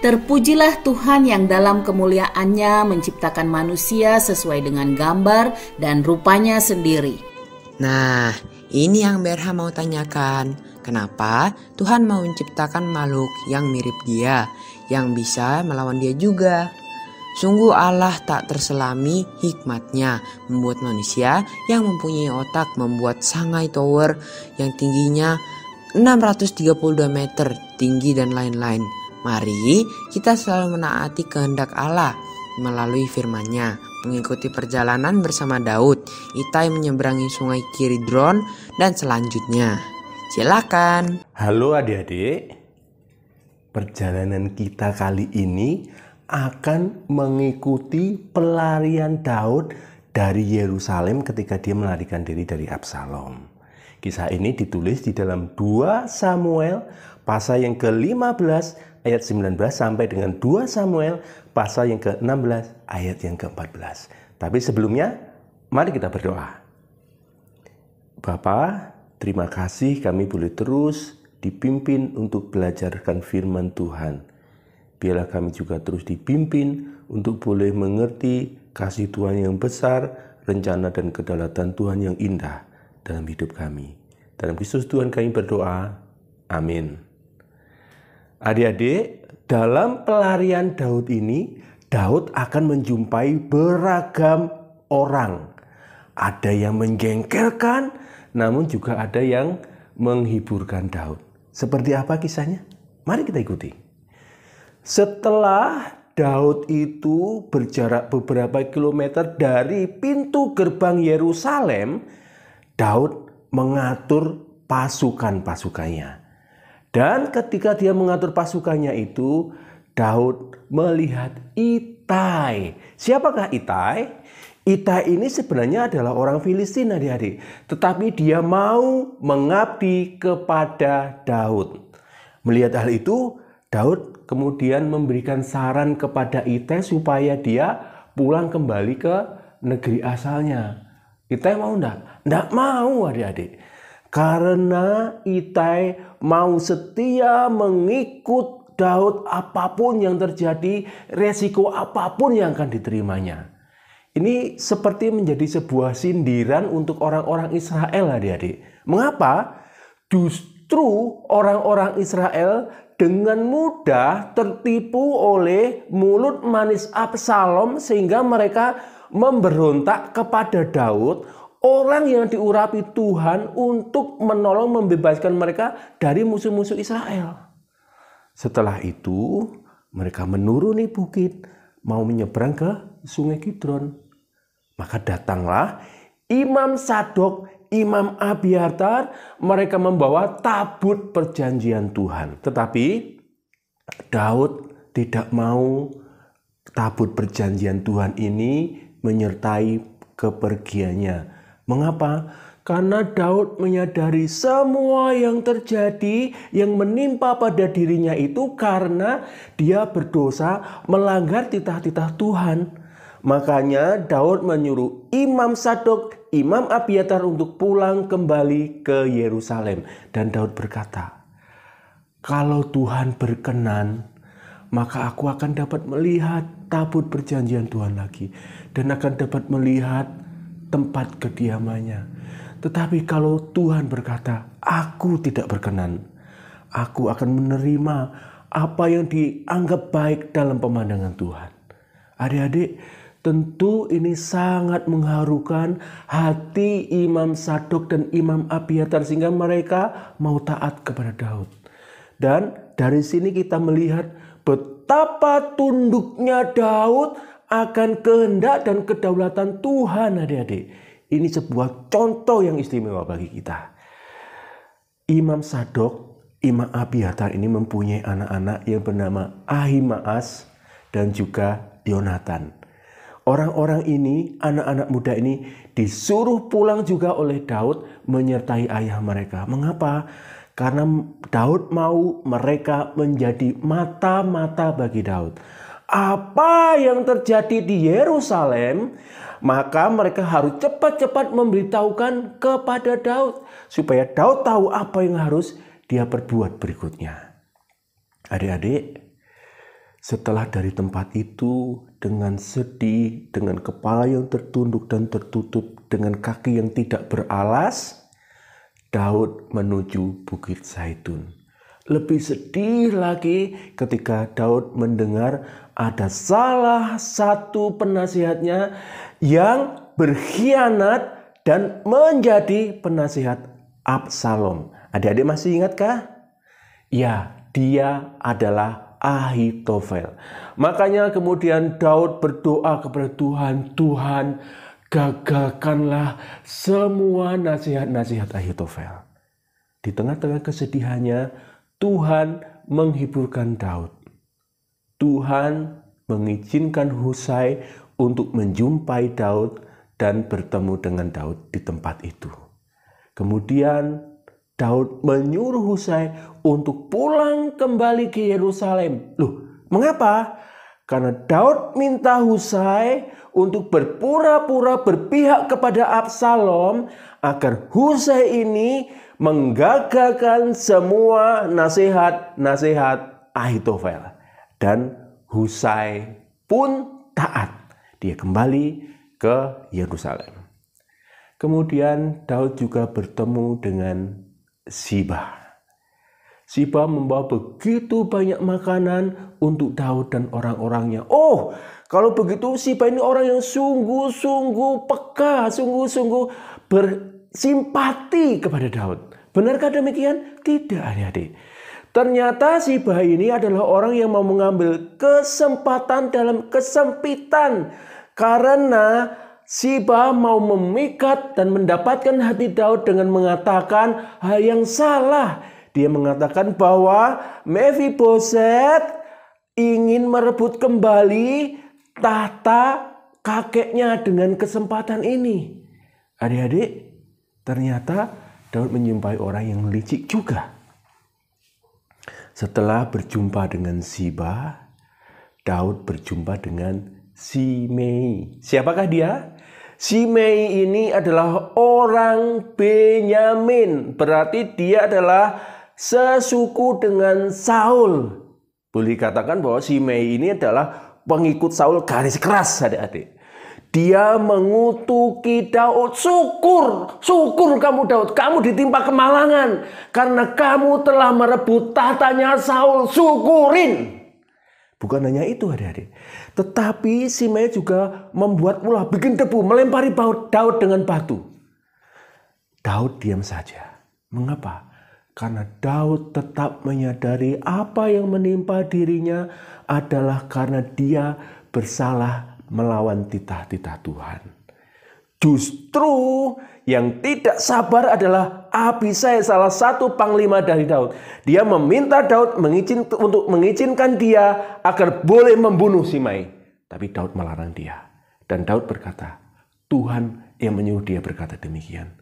Terpujilah Tuhan yang dalam kemuliaannya menciptakan manusia sesuai dengan gambar dan rupanya sendiri. Nah, ini yang Berha mau tanyakan. Kenapa Tuhan mau menciptakan makhluk yang mirip Dia, yang bisa melawan Dia juga? Sungguh Allah tak terselami hikmatnya membuat manusia yang mempunyai otak membuat Shanghai Tower yang tingginya 632 meter tinggi dan lain-lain. Mari kita selalu menaati kehendak Allah melalui firman-Nya, mengikuti perjalanan bersama Daud, Itai menyeberangi sungai Kidron dan selanjutnya. Silakan. Halo adik-adik, perjalanan kita kali ini akan mengikuti pelarian Daud dari Yerusalem ketika dia melarikan diri dari Absalom. Kisah ini ditulis di dalam 2 Samuel pasal yang ke-15 ayat 19 sampai dengan 2 Samuel pasal yang ke-16 ayat yang ke-14. Tapi sebelumnya, mari kita berdoa. Bapa, terima kasih kami boleh terus dipimpin untuk belajarkan firman Tuhan. Biarlah kami juga terus dipimpin untuk boleh mengerti kasih Tuhan yang besar, rencana dan kedaulatan Tuhan yang indah dalam hidup kami. Dalam Kristus Tuhan kami berdoa. Amin. Adik-adik, dalam pelarian Daud ini, Daud akan menjumpai beragam orang. Ada yang menjengkelkan, namun juga ada yang menghiburkan Daud. Seperti apa kisahnya? Mari kita ikuti. Setelah Daud itu berjarak beberapa kilometer dari pintu gerbang Yerusalem, Daud mengatur pasukan-pasukannya. Dan ketika dia mengatur pasukannya itu, Daud melihat Itai. Siapakah Itai? Itai ini sebenarnya adalah orang Filistin, adik-adik. Tetapi dia mau mengabdi kepada Daud. Melihat hal itu, Daud kemudian memberikan saran kepada Itai supaya dia pulang kembali ke negeri asalnya. Itai mau enggak? Enggak mau, adik-adik. Karena Itai mau setia mengikut Daud apapun yang terjadi, resiko apapun yang akan diterimanya. Ini seperti menjadi sebuah sindiran untuk orang-orang Israel, adik-adik. Mengapa? Justru orang-orang Israel dengan mudah tertipu oleh mulut manis Absalom sehingga mereka memberontak kepada Daud, orang yang diurapi Tuhan untuk menolong membebaskan mereka dari musuh-musuh Israel. Setelah itu, mereka menuruni bukit, mau menyeberang ke sungai Kidron. Maka datanglah Imam Sadok, Imam Abiatar, mereka membawa tabut perjanjian Tuhan. Tetapi Daud tidak mau tabut perjanjian Tuhan ini menyertai kepergiannya. Mengapa? Karena Daud menyadari semua yang terjadi, yang menimpa pada dirinya itu karena dia berdosa melanggar titah-titah Tuhan. Makanya Daud menyuruh Imam Sadok, Imam Abiatar untuk pulang kembali ke Yerusalem. Dan Daud berkata, kalau Tuhan berkenan, maka aku akan dapat melihat tabut perjanjian Tuhan lagi. Dan akan dapat melihat tempat kediamannya. Tetapi kalau Tuhan berkata, aku tidak berkenan, aku akan menerima apa yang dianggap baik dalam pemandangan Tuhan. Adik-adik, tentu ini sangat mengharukan hati Imam Sadok dan Imam Abiatar sehingga mereka mau taat kepada Daud. Dan dari sini kita melihat betapa tunduknya Daud akan kehendak dan kedaulatan Tuhan, adik-adik. Ini sebuah contoh yang istimewa bagi kita. Imam Sadok, Imam Abiatar ini mempunyai anak-anak yang bernama Ahimaas dan juga Yonatan. Orang-orang ini, anak-anak muda ini disuruh pulang juga oleh Daud menyertai ayah mereka. Mengapa? Karena Daud mau mereka menjadi mata-mata bagi Daud. Apa yang terjadi di Yerusalem, maka mereka harus cepat-cepat memberitahukan kepada Daud supaya Daud tahu apa yang harus dia perbuat berikutnya. Adik-adik, Setelah dari tempat itu, dengan sedih, dengan kepala yang tertunduk dan tertutup, dengan kaki yang tidak beralas, Daud menuju Bukit Zaitun. Lebih sedih lagi ketika Daud mendengar ada salah satu penasihatnya yang berkhianat dan menjadi penasihat Absalom. Adik-adik masih ingatkah? Ya, dia adalah Ahitofel. Makanya kemudian Daud berdoa kepada Tuhan, Tuhan gagalkanlah semua nasihat-nasihat Ahitofel. Di tengah-tengah kesedihannya, Tuhan menghiburkan Daud. Tuhan mengizinkan Husai untuk menjumpai Daud dan bertemu dengan Daud di tempat itu. Kemudian Daud menyuruh Husai untuk pulang kembali ke Yerusalem. Loh, mengapa? Karena Daud minta Husai untuk berpura-pura berpihak kepada Absalom agar Husai ini menggagalkan semua nasihat-nasihat Ahitofel. Dan Husai pun taat. Dia kembali ke Yerusalem. Kemudian Daud juga bertemu dengan Siba. Siba membawa begitu banyak makanan untuk Daud dan orang-orangnya. Oh, kalau begitu Siba ini orang yang sungguh-sungguh peka, sungguh-sungguh bersimpati kepada Daud. Benarkah demikian? Tidak, adik-adik. Ternyata Siba ini adalah orang yang mau mengambil kesempatan dalam kesempitan. Karena Siba mau memikat dan mendapatkan hati Daud dengan mengatakan hal yang salah. Dia mengatakan bahwa Mephiboset ingin merebut kembali tahta kakeknya dengan kesempatan ini. Adik-adik, ternyata Daud menjumpai orang yang licik juga. Setelah berjumpa dengan Siba, Daud berjumpa dengan Simei. Siapakah dia? Simei ini adalah orang Benyamin. Berarti dia adalah sesuku dengan Saul. Boleh dikatakan bahwa Simei ini adalah pengikut Saul garis keras, adik-adik. Dia mengutuki Daud. Syukur kamu Daud, kamu ditimpa kemalangan karena kamu telah merebut tahtanya Saul. Syukurin. Bukan hanya itu, adik-adik. Tetapi Simei juga membuat ulah, bikin debu, melempari Daud dengan batu. Daud diam saja. Mengapa? Karena Daud tetap menyadari apa yang menimpa dirinya adalah karena dia bersalah melawan titah-titah Tuhan. Justru yang tidak sabar adalah Abisai, salah satu panglima dari Daud. Dia meminta Daud untuk mengizinkan dia agar boleh membunuh Simei. Tapi Daud melarang dia. Dan Daud berkata, Tuhan yang menyuruh dia berkata demikian.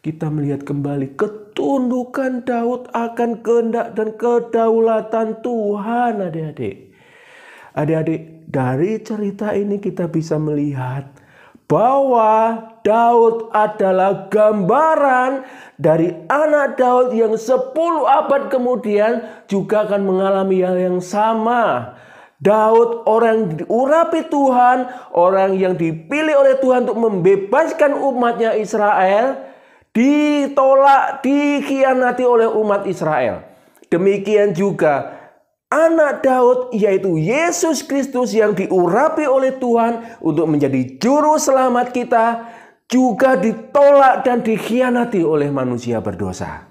Kita melihat kembali ketundukan Daud akan kehendak dan kedaulatan Tuhan, adik-adik. Adik-adik, dari cerita ini kita bisa melihat bahwa Daud adalah gambaran dari anak Daud yang 10 abad kemudian juga akan mengalami hal yang sama. Daud orang yang diurapi Tuhan, orang yang dipilih oleh Tuhan untuk membebaskan umatnya Israel, ditolak, dikhianati oleh umat Israel. Demikian juga anak Daud, yaitu Yesus Kristus yang diurapi oleh Tuhan untuk menjadi juru selamat kita, juga ditolak dan dikhianati oleh manusia berdosa.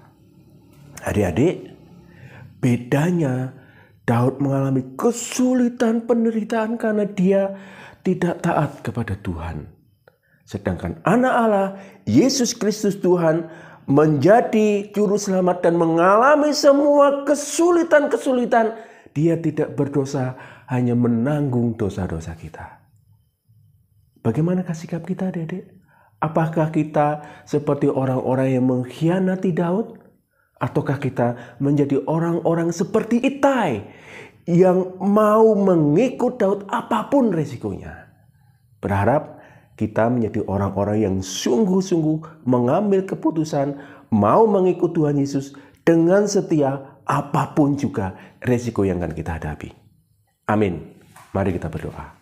Adik-adik, bedanya Daud mengalami kesulitan penderitaan karena dia tidak taat kepada Tuhan. Sedangkan anak Allah, Yesus Kristus Tuhan, menjadi juru selamat dan mengalami semua kesulitan-kesulitan. Dia tidak berdosa, hanya menanggung dosa-dosa kita. Bagaimanakah sikap kita, adik-adik? Apakah kita seperti orang-orang yang mengkhianati Daud? Ataukah kita menjadi orang-orang seperti Itai yang mau mengikut Daud apapun resikonya? Berharap kita menjadi orang-orang yang sungguh-sungguh mengambil keputusan mau mengikut Tuhan Yesus dengan setia apapun juga resiko yang akan kita hadapi. Amin. Mari kita berdoa.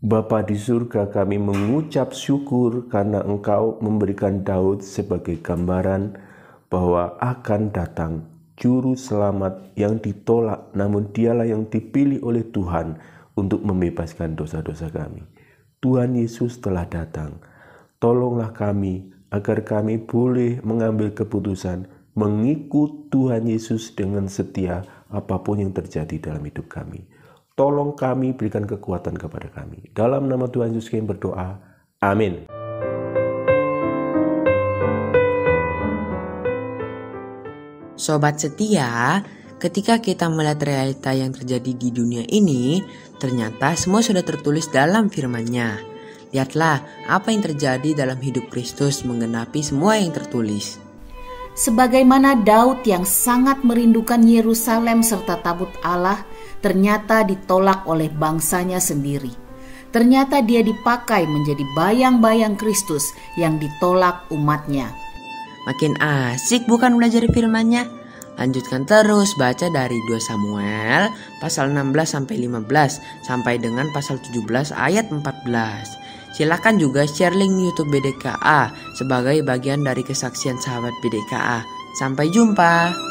Bapa di surga, kami mengucap syukur karena Engkau memberikan Daud sebagai gambaran bahwa akan datang juru selamat yang ditolak, namun dialah yang dipilih oleh Tuhan untuk membebaskan dosa-dosa kami. Tuhan Yesus telah datang. Tolonglah kami agar kami boleh mengambil keputusan mengikut Tuhan Yesus dengan setia apapun yang terjadi dalam hidup kami. Tolong kami, berikan kekuatan kepada kami. Dalam nama Tuhan Yesus kami berdoa. Amin. Sobat setia, ketika kita melihat realita yang terjadi di dunia ini, ternyata semua sudah tertulis dalam firman-Nya. Lihatlah apa yang terjadi dalam hidup Kristus menggenapi semua yang tertulis. Sebagaimana Daud yang sangat merindukan Yerusalem serta tabut Allah, ternyata ditolak oleh bangsanya sendiri. Ternyata dia dipakai menjadi bayang-bayang Kristus yang ditolak umatnya. Makin asik bukan belajar firman-Nya? Lanjutkan terus baca dari 2 Samuel pasal 16-15 sampai dengan pasal 17 ayat 14. Silakan juga share link YouTube BDKA sebagai bagian dari kesaksian sahabat BDKA. Sampai jumpa.